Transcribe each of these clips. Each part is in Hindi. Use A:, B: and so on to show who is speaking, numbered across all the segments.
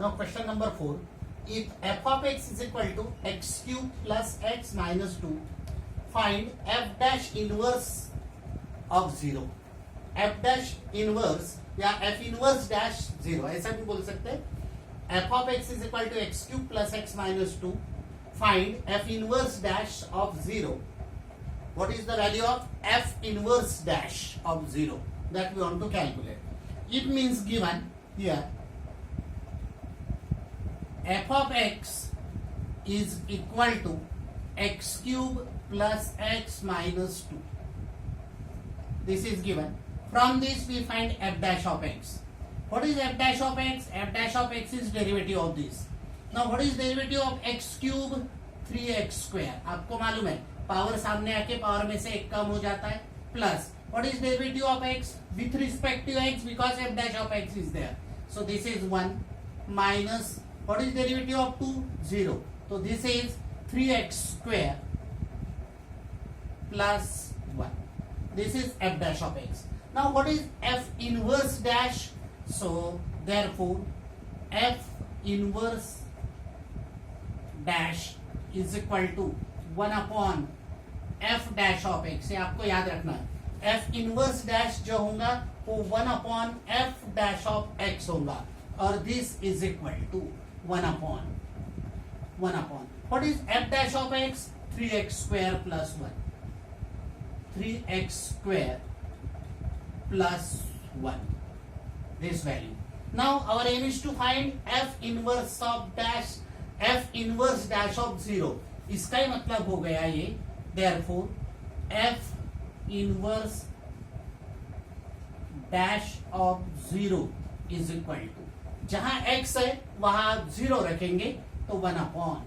A: Now question number 4. If f of x is equal to x cube plus x minus 2, find f dash inverse of 0. f dash inverse या f inverse dash 0 ऐसा भी बोल सकते हैं. f of x is equal to x cube plus x minus 2. Find f inverse dash of 0. What is the value of f inverse dash of 0 that we want to calculate? It means given here f of x is equal to x cube plus x minus 2. This is given. From this we find f dash of x. What is f dash of x? F dash of x is derivative of this. Now what is derivative of x cube? 3x square. आपको मालूम है पावर सामने आके पावर में से एक कम हो जाता है plus what is derivative of x with respect to x because f dash of x is there. So this is 1 minus what is derivative of 2? 0. So this is 3x square plus 1. This is f dash of x. Now what is f inverse dash? So therefore f inverse dash is equal to 1 upon f dash of x. ये आपको याद रखना है. f inverse dash जो होगा वो 1 upon f dash of x होगा और this is equal to 1 upon what is f dash of x? 3x square plus 1. 3x square plus 1. This value. Now our aim is to find f inverse of dash, f inverse dash of 0. इसका ही मतलब हो गया ये. Therefore f inverse dash of 0 is equal to जहां x है वहां 0 रखेंगे तो 1 upon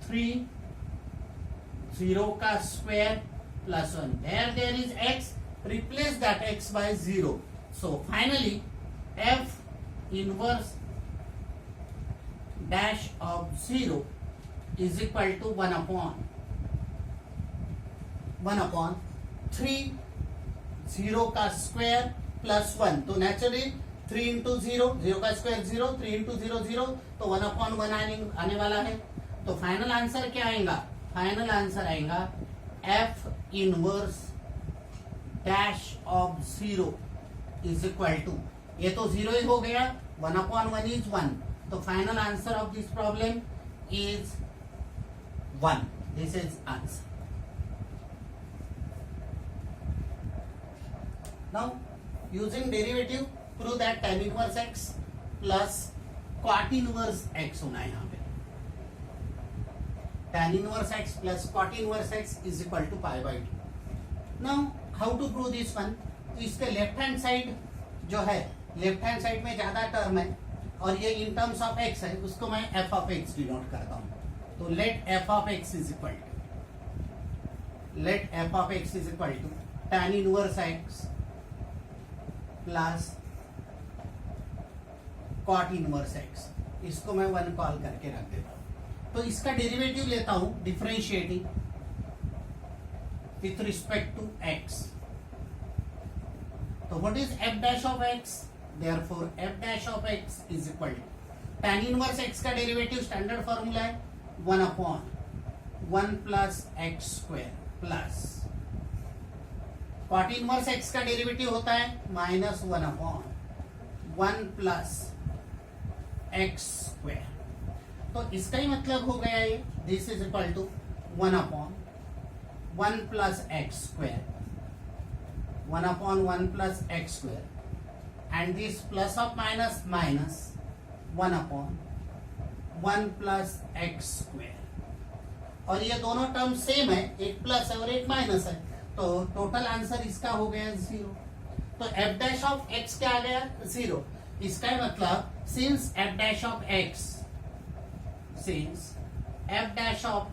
A: 3 0 का square plus 1. There is x. Replace that x by 0. So finally f inverse dash of 0 is equal to 1 upon 3 0 का स्क्वायर प्लस 1. तो नेचुरली 3 इंटू 0 0 का स्क्वायर 0 3 इंटू 0 0 तो 1 अपॉन 1 आने वाला है. तो फाइनल आंसर क्या आएगा? फाइनल आंसर आएगा f inverse dash of 0 is equal to ये तो 0 ही हो गया 1 अपॉन 1 इज 1. तो final answer of this problem is 1. This is answer. Now using derivative prove that tan inverse x plus cot inverse x होना है यहाँ पे. tan inverse x plus cot inverse x is equal to pi by 2. Now how to prove this one? तो इसके लेफ्ट हैंड साइड जो है लेफ्ट हैंड साइड में ज्यादा टर्म है और ये इन टर्म्स ऑफ x है उसको मैं f of x डिनोट करता हूँ. तो let f of x is equal to tan inverse x plus cot inverse X. इसको मैं 1 कॉल करके रख देता हूं. तो इसका डेरिवेटिव लेता हूं differentiating with respect to x. तो what is F dash of X? Therefore F dash of X is equal to tan inverse x का डेरिवेटिव स्टैंडर्ड फॉर्मूला है 1 upon 1 plus x square plus cot inverse x का डेरिवेटिव होता है minus 1 upon 1 plus x square. तो इसका ही मतलब हो गया ये this is equal to 1 upon 1 plus x square 1 upon 1 plus x square and this plus of minus minus 1 upon 1 plus x square. और ये दोनों टर्म सेम है, एक प्लस है और एक माइनस है. तो टोटल आंसर इसका हो गया 0. तो f डैश ऑफ x क्या आ गया? 0. इसका मतलब since f dash of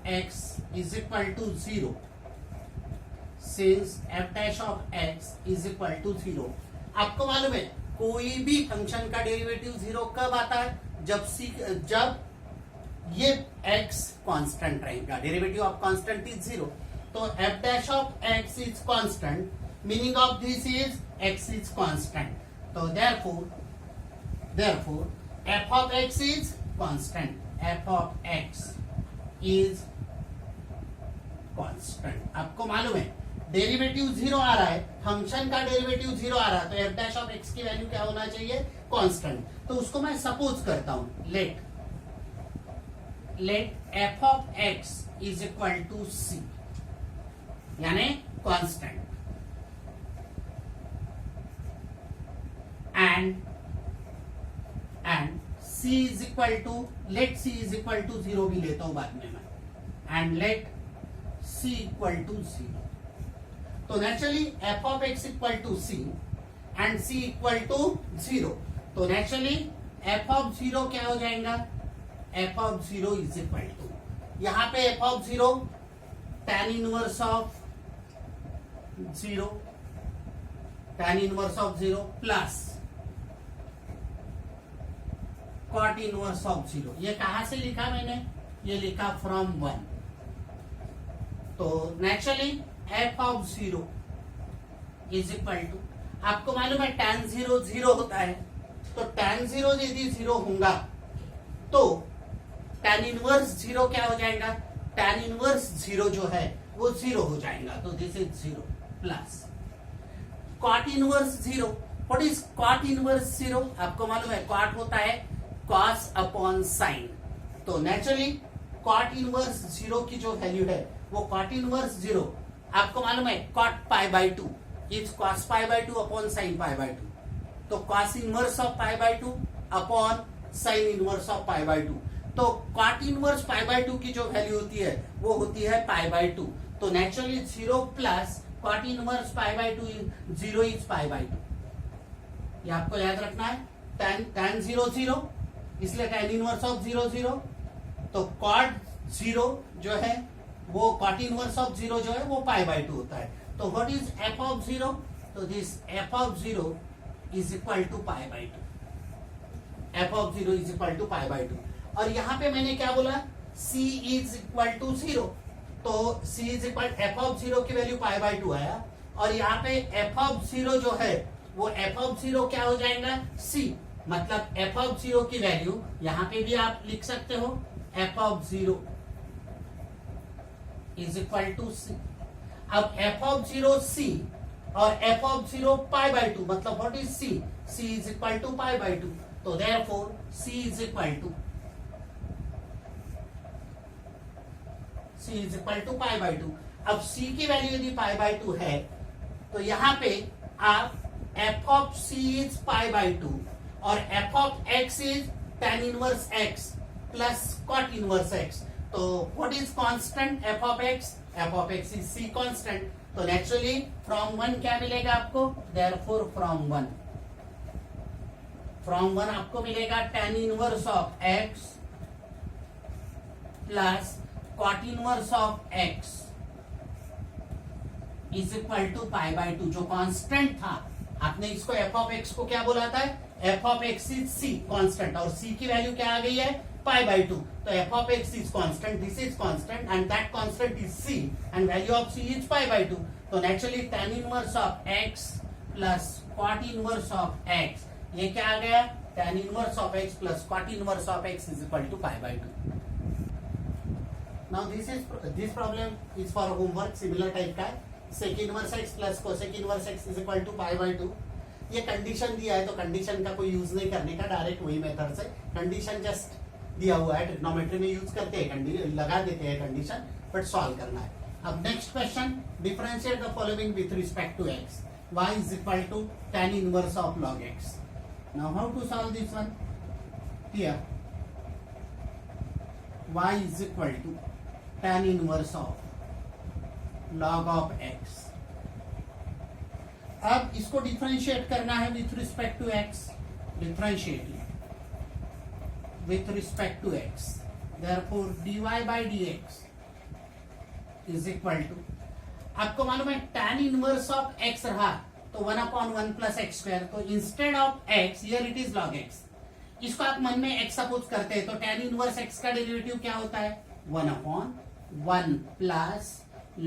A: x is equal to 0 आपको मालूम है कोई भी फंक्शन का डेरिवेटिव 0 कब आता है? जब ये x कांस्टेंट रहेगा. Derivative of constant is 0. तो f dash of x is constant. Meaning of this is x is constant. So therefore F of X is constant, F of X is constant. आपको मालूम है डेरिवेटिव 0 आ रहा है, फंक्शन का डेरिवेटिव 0 आ रहा है, तो एफ डैश ऑफ एक्स की वैल्यू क्या होना चाहिए, कांस्टेंट। तो उसको मैं सपोज करता हूं, let F of X is equal to C, यानी constant, and c is equal to, let c is equal to 0 भी लेता हूं बाद में मैं, and let c equal to 0। तो naturally f of x equal to c and c equal to 0, तो नेचुरली f ऑफ 0 क्या हो जाएगा, f of 0 is equal to, यहां पे f of 0 tan inverse of 0, tan inverse of 0 plus cot inverse of 0। ये कहां से लिखा मैंने, ये लिखा फ्रॉम 1। तो naturally f of 0 is equal to, आपको मालूम है tan 0 0 होता है, तो tan 0 यदि 0 होगा तो tan इनवर्स 0 क्या हो जाएगा, tan इनवर्स 0 जो है वो 0 हो जाएगा, तो this is 0 plus cot inverse 0। What is cot inverse 0, आपको मालूम है कॉट होता है cos अपॉन साइन, तो नेचुरली कॉट इनवर्स 0 की जो वैल्यू है वो कॉट इनवर्स 0, आपको मालूम है cot pi by 2 is cos pi by 2 upon sine pi by 2, तो cos inverse of pi by 2 upon sine inverse of pi by 2, तो कॉट इनवर्स पाई बाई 2 की जो वैल्यू होती है वो होती है पाई बाई 2, तो naturally 0 plus cot inverse pi by 2 0 is pi by 2। ये आपको याद रखना है, tan 0 0, इसलिए tan इनवर्स ऑफ 0 0, तो कॉट 0 जो है वो कॉट इनवर्स ऑफ 0 जो है वो पाई बाई 2 होता है। तो व्हाट इज f ऑफ 0, तो this f of 0 is equal to pi by 2, f of 0 is equal to pi by 2। और यहां पे मैंने क्या बोला, c इज इक्वल टू 0, तो c is equal f of 0 की वैल्यू पाई बाई 2 आया, और यहाँ पे f ऑफ 0 जो है वो f ऑफ 0 क्या हो जाएगा, c, मतलब f ऑफ 0 की वैल्यू यहां पे भी आप लिख सकते हो, f of 0 is equal to c। अब f ऑफ 0 c और f ऑफ 0 पाई बाई 2, मतलब what is c, c is equal to pi by 2, तो therefore c is equal to pi by 2। अब c की वैल्यू यदि पाई बाई 2 है तो यहां पे आप f of c is pi by 2 और f of x is tan inverse x plus cot inverse x, तो what is constant, f of x is c constant, तो नेचुरली फ्रॉम 1 क्या मिलेगा आपको, देयरफॉर फ्रॉम 1 आपको मिलेगा tan inverse of x plus cot inverse of x is equal to pi by 2, जो कांस्टेंट था। आपने इसको f ऑफ x को क्या बोला था, f of x is c constant, और c की वैल्यू क्या आ गई है, पाई बाई 2, तो f of x is constant, this is constant and that constant is c and value of c is pi by 2, तो naturally tan inverse of x plus cot inverse of x, ये क्या आ गया, tan inverse of x plus cot inverse of x is equal to pi by 2। Now this problem is for homework, similar type का है, sec inverse x plus cosec inverse x is equal to pi by 2। ये कंडीशन दिया है तो कंडीशन का कोई यूज नहीं करने का, डायरेक्ट वही मेथड से कंडीशन जस्ट दिया हुआ है, ट्रिग्नोमेट्री में यूज करते हैं, लगा देते हैं कंडीशन, बट सॉल्व करना है। अब next question, differentiate the following with respect to x, y is equal to tan inverse of log x। Now how to solve this one, here y is equal to tan inverse of log of x। अब इसको डिफरेंशिएट करना है with respect to x, differentiate with respect to x, therefore dy by dx is equal to, आपको मालूम है tan इनवर्स ऑफ x रहा तो 1/1 प्लस एक्स स्क्वायर, तो instead of x here it is log x, इसको आप मन में x सपोज करते हैं तो tan इनवर्स x का डेरिवेटिव क्या होता है, 1/1 प्लस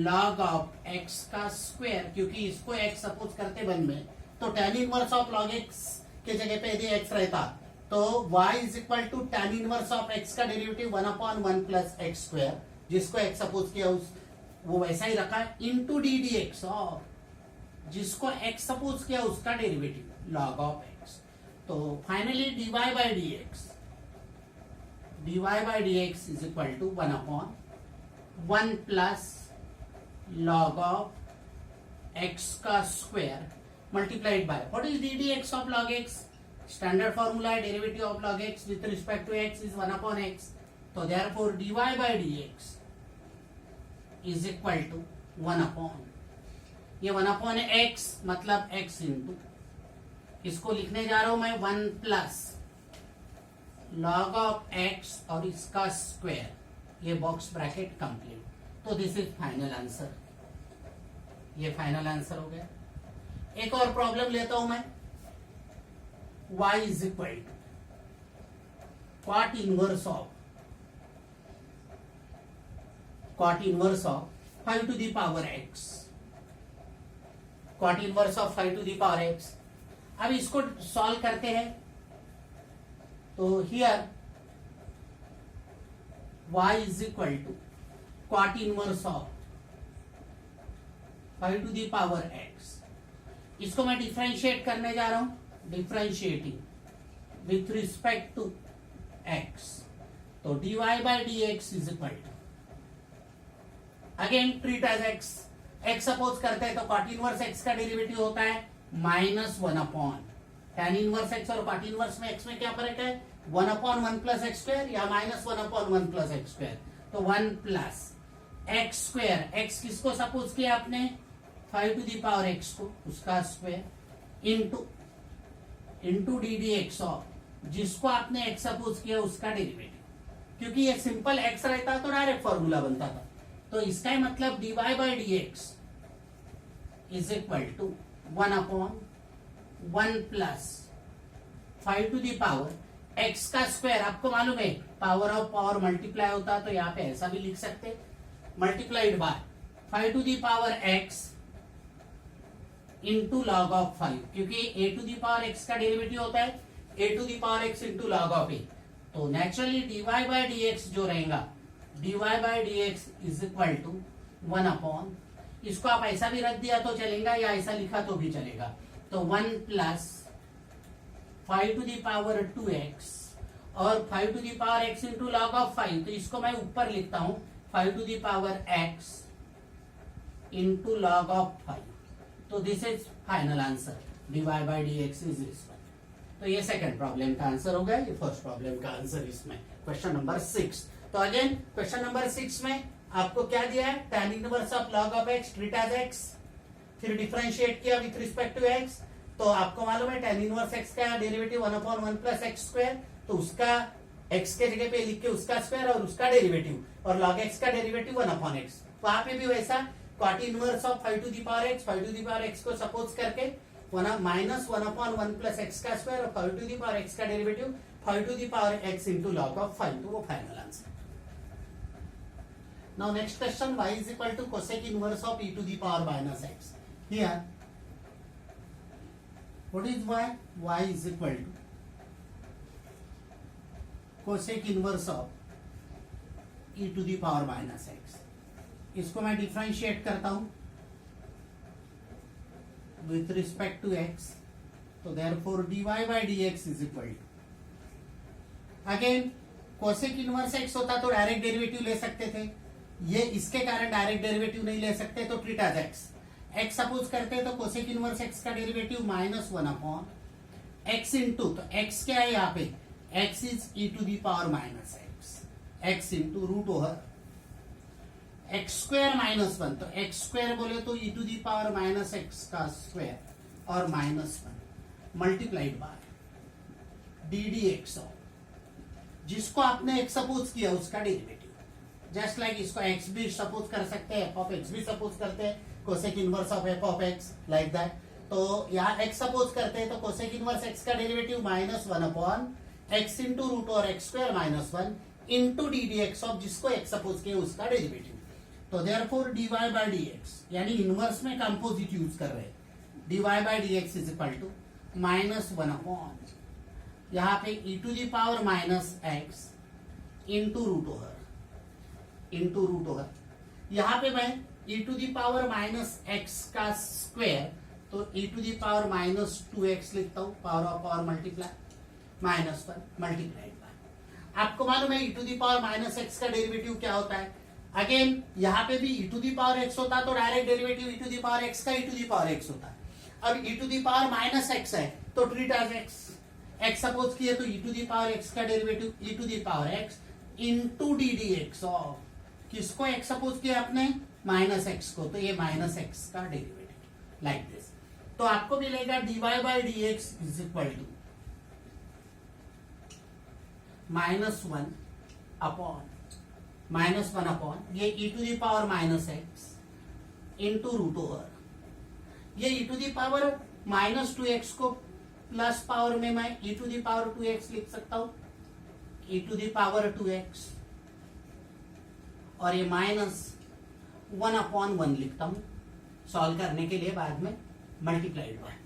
A: log ऑफ x का स्क्वायर, क्योंकि इसको x सपोज करते 1 में, तो tan inverse of log x के जगह पे यदि x रहता तो y is equal to tan inverse of x का डेरिवेटिव 1/1 प्लस एक्स स्क्वायर, जिसको x सपोज किया उस वो वैसा ही रखा है, इंटू डी डी एक्स, और जिसको x सपोज किया उसका डेरिवेटिव log ऑफ x। तो finally dy by D x is equal to 1/1 plus log of x का square multiplied by what is D D x of log x, standard formula है, derivative of log x with respect to x is 1/x। तो therefore dy by D x is equal to 1/, ये 1/x मतलब x इंटू, इसको लिखने जा रहा हूं मैं 1 प्लस log ऑफ x और इसका स्क्वायर, ये बॉक्स ब्रैकेट कंप्लीट। तो दिस इज फाइनल आंसर, ये फाइनल आंसर हो गया। एक और प्रॉब्लम लेता हूं मैं, y is equal to cot inverse of 5 to the power x, cot inverse of 5 to the power x। अब इसको सॉल्व करते हैं, तो here y is equal to cot inverse of 5 to the power x। इसको मैं डिफरेंशिएट करने जा रहा हूं, differentiating with respect to x। तो dy by D x is equal to, again treat as x suppose करते हैं तो cot इनवर्स x का डेरिवेटिव होता है -1/, tan इनवर्स x और cot इनवर्स में x में क्या फर्क है, 1/1 प्लस एक्स स्क्वायर या -1/1 प्लस एक्स स्क्वायर। तो 1 प्लस एक्स स्क्वायर, x किसको सपोज किया आपने, 5 टू द पावर x को, उसका square into D D x of, जिसको आपने x सपोज किया उसका डेरिवेटिव। क्योंकि ये सिंपल x रहता तो डायरेक्ट फॉर्मूला बनता था, तो इसका ही मतलब dy by D x is equal to 1/1 plus 5 to the power x का स्क्वायर। आपको मालूम है पावर ऑफ पावर मल्टीप्लाई होता, तो यहाँ पे ऐसा भी लिख सकते, multiplied by 5 to the power x into log of 5, क्योंकि a to the power x का डेरिवेटिव होता है a to the power x into log of a। तो naturally dy by D x जो रहेगा, dy by D x is equal to 1/, इसको आप ऐसा भी रख दिया तो चलेगा या ऐसा लिखा तो भी चलेगा। तो 1 plus 5 to the power 2x और 5 to the power x into log of 5, तो इसको मैं ऊपर लिखता हूं 5 to the power x into log of 5। तो this is final answer, dy by D x is this one. तो ये सेकंड प्रॉब्लम का आंसर हो गया, ये फर्स्ट प्रॉब्लम का आंसर इसमें क्वेश्चन नंबर 6। तो अगेन क्वेश्चन नंबर 6 में आपको क्या दिया है, tan inverse of log of x treat as x, फिर डिफरेंशिएट किया विथ रिस्पेक्ट टू x। तो आपको मालूम है tan इनवर्स x का डेरिवेटिव 1/1 प्लस एक्स स्क्वायर, तो उसका x के जगह पे लिख के उसका स्क्वायर और उसका डेरिवेटिव, और log x का डेरिवेटिव 1/x। वहां पे भी वैसा cot inverse of 5 to the power x, 5 to the power x को सपोज करके -1/1 प्लस एक्स का स्क्वायर और 5 टू द पावर x का derivative 5 to the power x into log of 5, तो वो final answer. Now next question, y is equal to cosec inverse of e to the power minus x. Here, what is y? Y is equal to cosec inverse of e to the power minus x. इसको मैं डिफरेंशिएट करता हूं with respect to x, तो therefore dy by dx is equal to, again cosec inverse x होता तो डायरेक्ट डेरिवेटिव ले सकते थे, ये इसके कारण डायरेक्ट डेरिवेटिव नहीं ले सकते, तो ट्रीट एज x सपोज करते हैं तो कोसेक इनवर्स x का डेरिवेटिव -1/, x इंटू, तो x क्या है यहाँ पे, x is e to the power minus x into root over x square -1, तो x स्क्वायर बोले तो e to the power minus x का स्क्वायर और -1 multiplied by d D x, जिसको आपने x सपोज किया उसका डेरिवेटिव। जस्ट लाइक इसको x भी सपोज कर सकते हैं, f ऑफ x भी सपोज करते हैं, cosec inverse of f of x like that. तो यहाँ x सपोज करते हैं तो कोसेक इनवर्स x का डेरिवेटिव -1/x इंटू रूट और x square -1 into D D x of, जिसको x सपोज किया उसका डेरिवेटिव। तो therefore dy by D x, यानी इनवर्स में कंपोजिट यूज कर रहे हैं, dy by D x is equal to -1/, यहाँ पे e to the power minus x into root over, यहाँ पे मैं e to the power minus x का स्क्वायर, तो e to the power minus 2x लिखता हूं, power of power multiply minus 1 multiplied by. आपको मालूम है e to the power minus x का डेरिवेटिव क्या होता है। अगेन यहाँ पे भी e to the power x होता तो direct derivative e to the power x का e to the power x होता है। अब e to the power minus X है तो ट्रीट एज एक्स सपोज किए तो e to the power x का derivative e to the power X into D D x of किसको एक्स सपोज किया आपने, माइनस एक्स को, तो ये माइनस एक्स का डेरिवेटिव लाइक दिस। तो आपको मिलेगा dy by D x is equal to -1 upon ये e to the power minus x into root over, ये e to the power minus 2x को प्लस पावर में मैं e to the power 2x लिख सकता हूं, e to the power 2x, और ये -1 अपॉन 1 लिखता हूं सॉल्व करने के लिए, बाद में मल्टीप्लाइड बाय।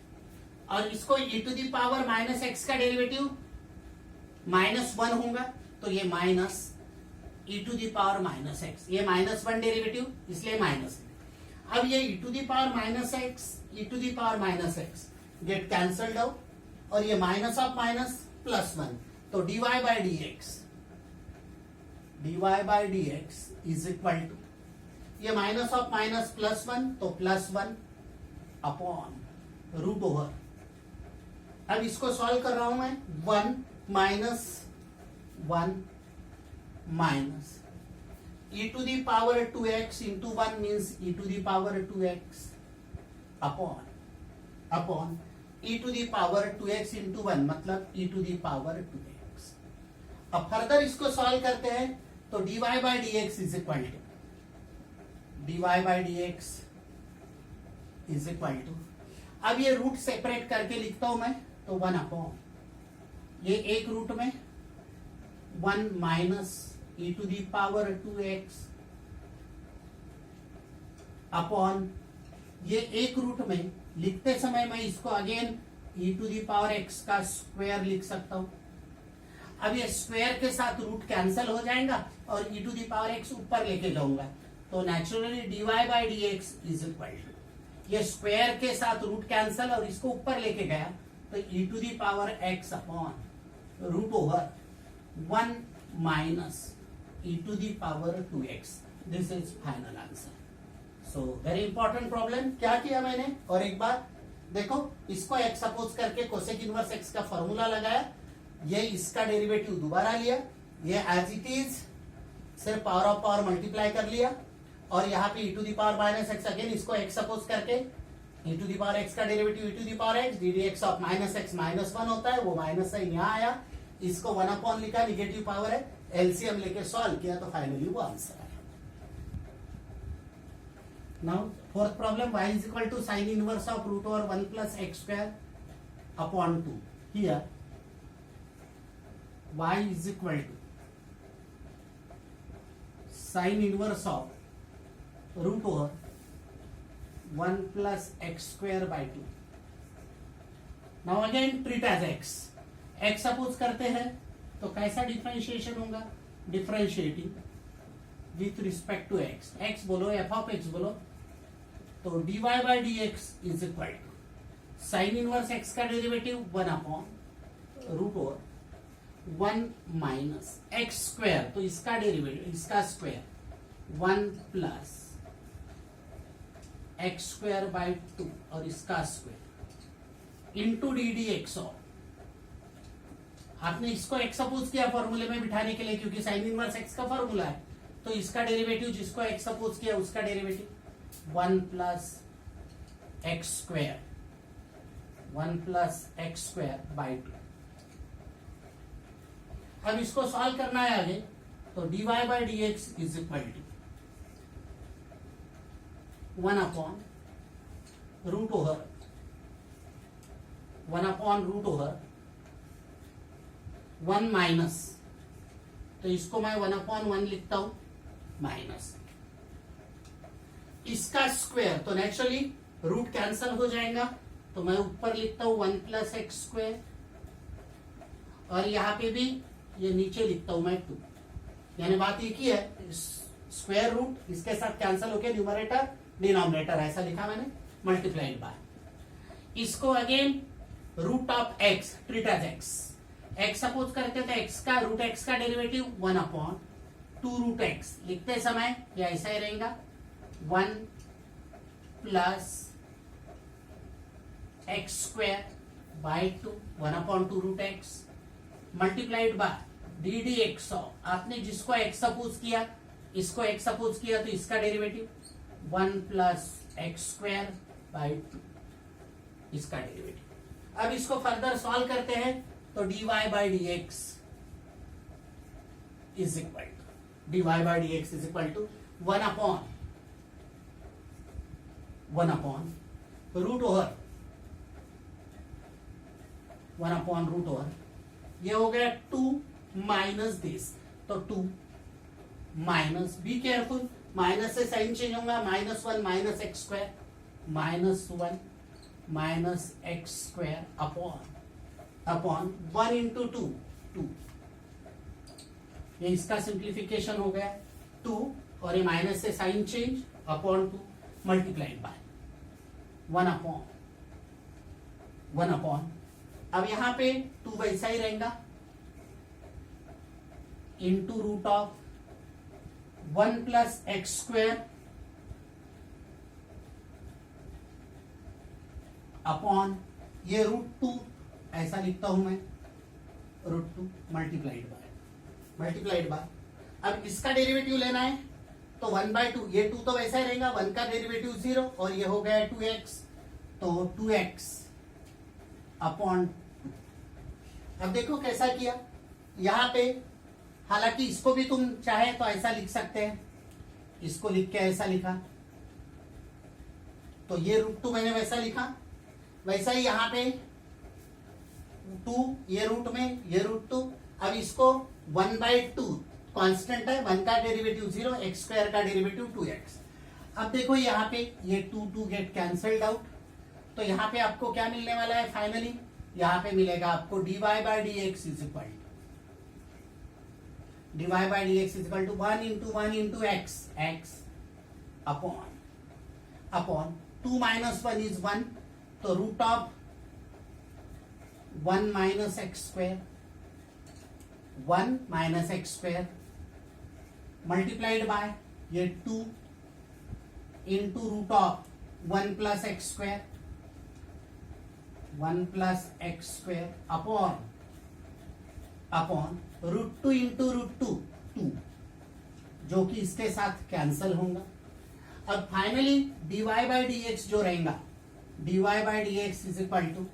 A: और इसको e to the power minus x का डेरिवेटिव -1 होगा तो ये minus e to the power minus x, ये -1 डेरिवेटिव इसलिए माइनस है। अब ये e to the power minus x, e to the power minus x get cancelled out, और ये माइनस ऑफ माइनस +1, तो dy by D x is equal to ये माइनस ऑफ माइनस +1 तो +1 अपॉन रूट ओवर। अब इसको सॉल्व कर रहा हूं मैं, 1 minus e to the power 2x into 1 means e to the power 2x upon e to the power 2x into 1 मतलब e to the power 2x। अब फर्दर इसको सॉल्व करते हैं तो dy by D x is equal to अब ये रूट सेपरेट करके लिखता हूं मैं, तो 1 अपॉन ये एक रूट में 1 minus e to the power 2x upon ये एक रूट में लिखते समय मैं इसको again e to the power x का स्क्वायर लिख सकता हूं। अब ये स्क्वायर के साथ रूट कैंसल हो जाएगा और e to the power x ऊपर लेके जाऊंगा, तो naturally dy by D x is equal to ये स्क्वायर के साथ रूट कैंसल और इसको ऊपर लेके गया तो e to the power x upon root over 1 minus e to the power 2x। This is final answer. So very important problem. क्या किया मैंने, और एक बार देखो, इसको x सपोज करके कोसेक इनवर्स x का फॉर्मूला लगाया, ये इसका डेरिवेटिव दोबारा लिया, ये एज इट इज सिर्फ पावर ऑफ पावर मल्टीप्लाई कर लिया, और यहाँ पे e to the power minus x again इसको x सपोज करके e to the power x का derivative e to the power x d D x of minus x -1 होता है, वो माइनस साइन यहाँ आया, इसको 1 अपॉन लिखा, निगेटिव पावर है, एलसीएम लेके सॉल्व किया तो फाइनली वो आंसर आया। Now fourth problem, y is equal to sine inverse of root over 1 plus x square upon 2। Here y is equal to sin inverse of root over 1 plus x square by 2. Now again treat as x. x suppose करते हैं तो कैसा डिफरेंशिएशन होगा, differentiating with respect to x। x बोलो f ऑफ x बोलो, तो dy by D x is equal to sine inverse x का derivative 1 upon root over 1 minus x square, तो इसका डेरिवेटिव इसका square 1 plus x square by 2 और इसका square into D D x of, आपने इसको एक्स सपोज किया फॉर्मूले में बिठाने के लिए क्योंकि साइन इनवर्स एक्स का फॉर्मूला है, तो इसका डेरिवेटिव जिसको एक्स सपोज किया उसका derivative 1 plus x square by 2। अब इसको सॉल्व करना है आगे, तो dy by D x is equal to 1 upon root over 1 minus, तो इसको मैं 1 अपॉन 1 लिखता हूं माइनस इसका स्क्वायर, तो नेचुरली रूट कैंसल हो जाएगा, तो मैं ऊपर लिखता हूं 1 प्लस एक्स स्क्वायर और यहाँ पे भी ये नीचे लिखता हूं मैं 2, यानी बात एक ही है, स्क्वायर रूट इसके साथ कैंसिल होके न्यूमरेटर डिनोमिनेटर ऐसा लिखा मैंने, मल्टीप्लाइड बाय इसको again root of x treat as x suppose करते थे, एक्स का रूट एक्स का डेरिवेटिव 1/2 रूट एक्स लिखते समय ये ऐसा ही रहेगा 1 plus x square by 2 1/2 root x multiplied by d D x of, आपने जिसको एक्स सपोज किया इसको एक्स सपोज किया तो इसका derivative 1 plus x square by 2 इसका डेरिवेटिव। अब इसको फर्दर सॉल्व करते हैं तो dy by D x is equal to dy by D x is equal to 1 upon root over 1 root over, ये हो गया 2 माइनस दिस, तो 2 माइनस, बी केयरफुल, माइनस से साइन चेंज होगा, -1 minus x square -1 minus x square upon 1 into 2 ये इसका सिंप्लीफिकेशन हो गया 2 और ये माइनस से sign change upon 2 multiplied by 1 upon अब यहां पे 2 वैसा ही रहेगा into root of 1 plus x square upon ये √2 ऐसा लिखता हूं मैं √2 मल्टीप्लाइड बाय अब इसका डेरिवेटिव लेना है तो 1/2, ये 2 तो वैसा ही रहेगा, 1 का डेरिवेटिव 0 और ये हो गया 2x, तो 2x अपॉन 2। अब देखो कैसा किया यहां पे, हालांकि इसको भी तुम चाहे तो ऐसा लिख सकते हैं, इसको लिख के ऐसा लिखा, तो ये √2 मैंने वैसा लिखा, वैसा ही यहां पे 2 ये रूट में ये √2, अब इसको 1/2 कांस्टेंट है, 1 का डेरिवेटिव 0, एक्स स्क्वायर का डेरिवेटिव 2x। अब देखो यहाँ पे ये 2 गेट कैंसल्ड आउट, तो यहाँ पे आपको क्या मिलने वाला है फाइनली, यहाँ पे मिलेगा आपको dy by D x is equal to 1 into x upon 2 minus 1 is 1, तो root of 1 minus x square multiplied by ये 2 into root of 1 plus x square upon √2 into √2 2, जो कि इसके साथ कैंसल होगा। अब finally dy by D x जो रहेगा, dy by D x is equal to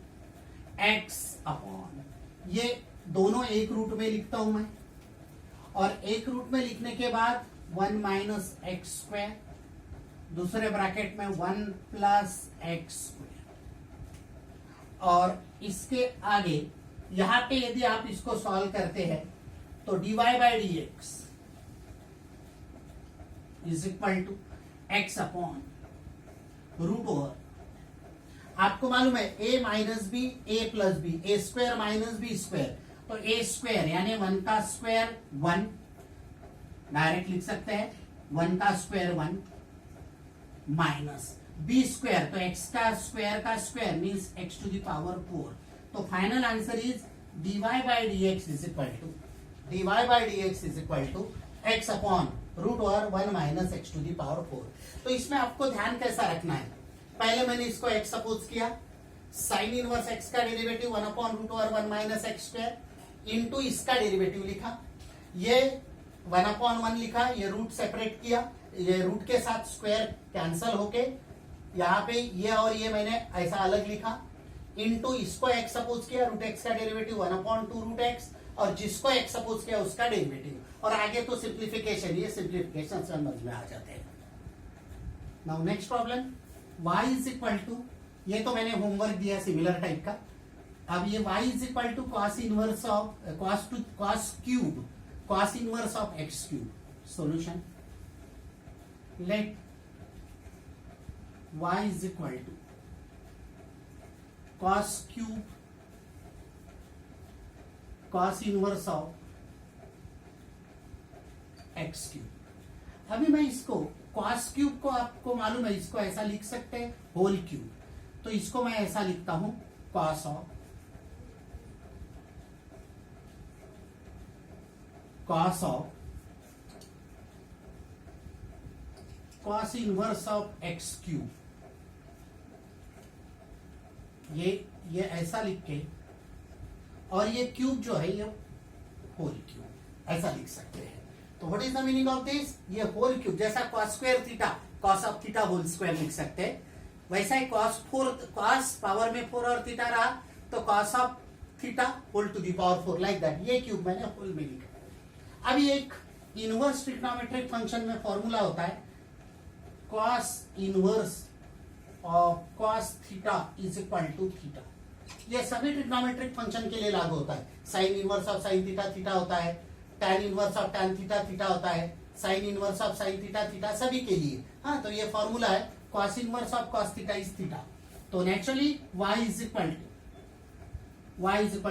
A: x upon, ये दोनों एक रूट में लिखता हूं मैं, और एक रूट में लिखने के बाद 1 माइनस एक्स स्क्वायर, दूसरे ब्रैकेट में 1 प्लस एक्स स्क्वायर, और इसके आगे यहां पे यदि आप इसको सॉल्व करते हैं तो dy by D x is equal to x upon root over, आपको मालूम है a minus b a plus b, a square minus b square, तो a स्क्वायर यानी 1 का स्क्वायर 1 डायरेक्ट लिख सकते हैं, 1 का स्क्वायर 1 माइनस बी स्क्वायर, तो x का square means x to the power 4, तो final answer is dy by D x is equal to x upon root over 1 minus x to the power 4। तो इसमें आपको ध्यान कैसा रखना है, पहले मैंने इसको x सपोज किया, साइन इनवर्स x का derivative 1 upon root over 1 minus x square into इसका डेरिवेटिव लिखा, ये 1 अपॉन 1 लिखा, ये रूट सेपरेट किया, ये रूट के साथ स्क्वायर कैंसल होके यहाँ पे ये और ये मैंने ऐसा अलग लिखा, इंटू इसको x सपोज किया, रूट x का डेरिवेटिव 1/2 रूट x, और जिसको x सपोज किया उसका डेरिवेटिव, और आगे तो सिंप्लीफिकेशन, ये सिंप्लीफिकेशन समझ में आ जाते हैं। Now next problem, y is equal to, ये तो मैंने होमवर्क दिया सिमिलर टाइप का, अब ये y is equal to cos inverse of cos inverse of x cube. Solution, let y is equal to cos cube cos inverse of x cube. अभी मैं इसको कॉस क्यूब को आपको मालूम है, इसको ऐसा लिख सकते हैं होल क्यूब, तो इसको मैं ऐसा लिखता हूं cos inverse of x cube. ये ऐसा लिख के, और ये क्यूब जो है ये होल क्यूब ऐसा लिख सकते हैं। तो what is the meaning of this? ये होल क्यूब जैसा cos square theta, cos of theta whole square लिख सकते हैं, वैसा ही कॉस पावर में 4 और थीटा रहा तो cos of theta whole to the power 4 like that. ये क्यूब मैंने होल में लिखा। अब एक इनवर्स ट्रिग्नोमेट्रिक फंक्शन में फॉर्मूला होता है cos inverse of cos theta is equal to theta. ये सभी ट्रिग्नोमेट्रिक फंक्शन के लिए लागू होता है। Sine inverse of sine theta theta होता है, tan inverse of tan theta theta होता है, sine inverse of sine theta theta सभी के लिए। हाँ, तो ये फॉर्मूला है cos inverse of cos theta is theta. तो naturally y is equal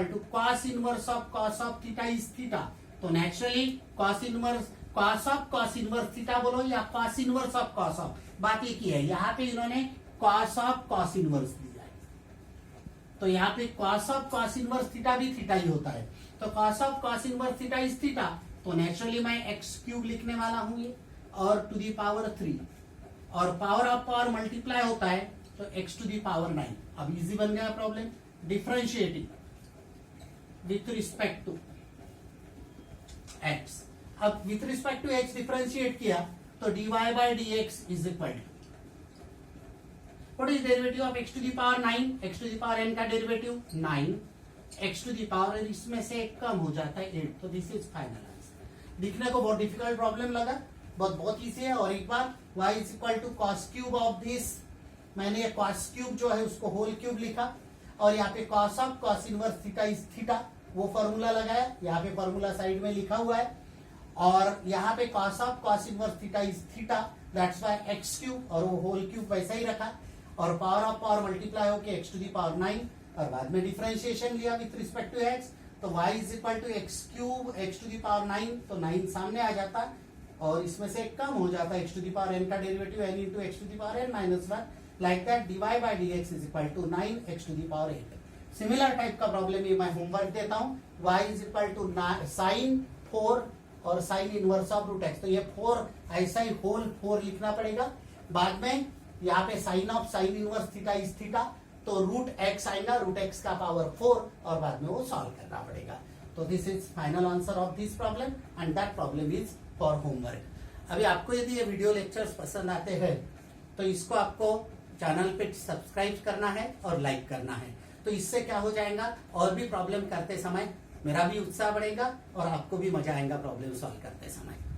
A: to cos inverse of cos of theta is theta. तो naturally cos inverse cos of cos inverse theta बोलो या cos inverse of cos of, बात एक ही है। यहाँ पे इन्होंने कॉस ऑफ कॉस इनवर्स दिया है, तो यहाँ पे cos of cos inverse theta भी थीटा ही होता है। तो cos of cos inverse theta is theta, तो नेचुरली मैं एक्स क्यूब लिखने वाला हूं ये, और टू दी पावर 3, और पावर ऑफ पावर मल्टीप्लाई होता है तो एक्स टू दी पावर 9। अब इजी बन गया problem. Differentiating with respect to X. अब with respect to X differentiate किया तो dy by D x is equal to what is derivative of x to the power 9? x to the power n का derivative 9, x to the power इसमें से एक कम हो जाता है 8। तो दिस इज फाइनल आंसर। दिखने को बहुत डिफिकल्ट प्रॉब्लम लगा, बहुत इजी है। और एक बार y is equal to cos cube of this, मैंने ये कॉस क्यूब जो है उसको होल क्यूब लिखा, और यहाँ पे cos of cos inverse theta is theta वो फॉर्मूला लगाया। यहाँ पे फॉर्मूला साइड में लिखा हुआ है, और यहाँ पे cos of cos inverse theta is theta, that's why x cube, और वो होल क्यूब वैसा ही रखा, और पावर ऑफ पावर मल्टीप्लाई होके एक्स टू दी पावर 9, और बाद में डिफरेंशिएशन लिया विथ रिस्पेक्ट टू एक्स। तो y is equal to x cube x to the power 9, तो 9 सामने आ जाता, और इसमें से एक कम हो जाता है x to the power n का derivative n into x to the power n minus 1, like that dy by D x is equal to 9 x to the power 8। Similar type का प्रॉब्लम ये मैं होमवर्क देता हूँ। y is equal to sine 4 और sine inverse of root x, तो ये 4 ऐसा ही होल 4 लिखना पड़ेगा। बाद में यहाँ पे sine of sine inverse theta is theta, तो रूट एक्स आएगा, रूट एक्स का पावर 4, और बाद में वो सॉल्व करना पड़ेगा। तो this is final answer of this problem, and that problem is for homework. अभी आपको यदि ये वीडियो लेक्चर्स पसंद आते हैं तो इसको आपको चैनल पे सब्सक्राइब करना है और लाइक करना है। तो इससे क्या हो जाएगा, और भी प्रॉब्लम करते समय मेरा भी उत्साह बढ़ेगा और आपको भी मजा आएगा प्रॉब्लम सॉल्व करते समय।